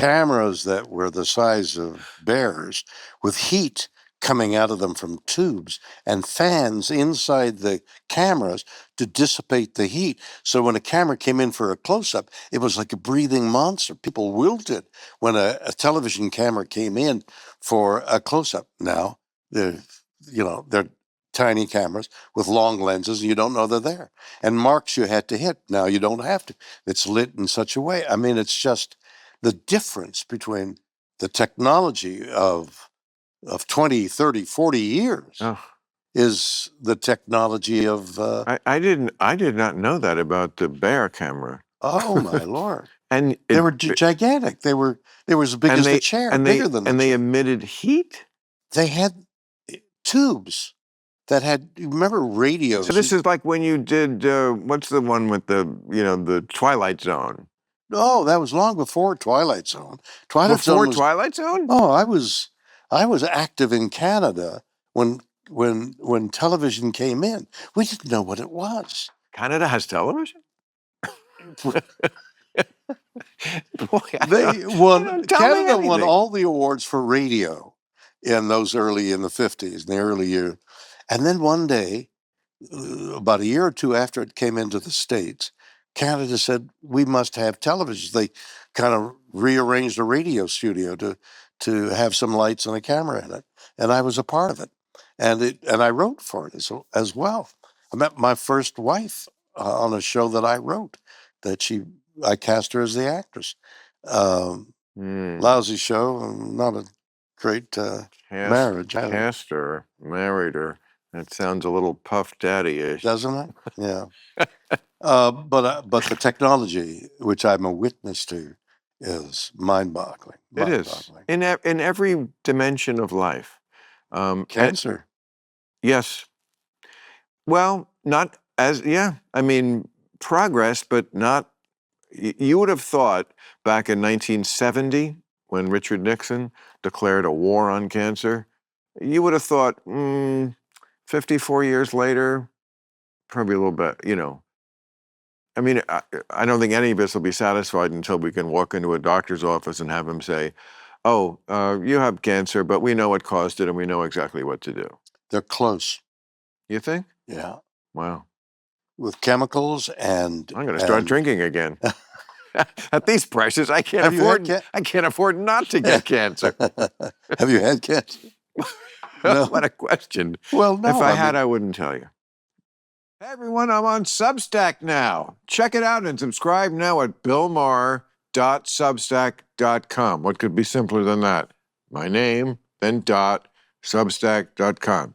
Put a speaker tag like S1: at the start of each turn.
S1: cameras that were the size of bears with heat coming out of them from tubes and fans inside the cameras to dissipate the heat. So when a camera came in for a close-up, it was like a breathing monster. People wilted when a television camera came in for a close-up. Now, they're tiny cameras with long lenses, and you don't know they're there. And marks you had to hit. Now you don't have to. It's lit in such a way. I mean, it's just the difference between the technology of 20, 30, 40 years
S2: Oh,
S1: is the technology of,
S2: I did not know that about the bear camera.
S1: oh my Lord.
S2: And
S1: They were gigantic. They were as big as the chair, bigger than the
S2: and they
S1: chair.
S2: emitted heat.
S1: They had tubes that had, you remember radios?
S2: So this is like when you did what's the one with the Twilight Zone?
S1: No, that was long before Twilight Zone.
S2: Before Twilight Zone?
S1: Oh, I was active in Canada when television came in. We didn't know what it was.
S2: Canada has television? Boy,
S1: They won. Canada won all the awards for radio in the 50s, in the early years. And then one day, about a year or two after it came into the States, Canada said, we must have televisions. They kind of rearranged a radio studio to have some lights and a camera in it. And I was a part of it. And I wrote for it as well. I met my first wife on a show that I wrote, I cast her as the actress. Lousy show, not a great marriage.
S2: Cast her, married her. That sounds a little Puff Daddy-ish.
S1: Doesn't it? Yeah. But the technology, which I'm a witness to, is mind-boggling.
S2: It is in every dimension of life.
S1: Cancer.
S2: Yes. Well, not as I mean, progress, but not. You would have thought back in 1970 when Richard Nixon declared a war on cancer, you would have thought 54 years later, probably a little bit, I mean, I don't think any of us will be satisfied until we can walk into a doctor's office and have him say, oh, you have cancer, but we know what caused it and we know exactly what to do.
S1: They're close.
S2: You think?
S1: Yeah.
S2: Wow.
S1: With chemicals and...
S2: I'm going to start drinking again. At these prices, I can't afford not to get cancer.
S1: Have you had cancer?
S2: No. What a question.
S1: Well, no.
S2: If I had, I wouldn't tell you. Hey, everyone, I'm on Substack now. Check it out and subscribe now at billmaher.substack.com. What could be simpler than that? My name, then .substack.com.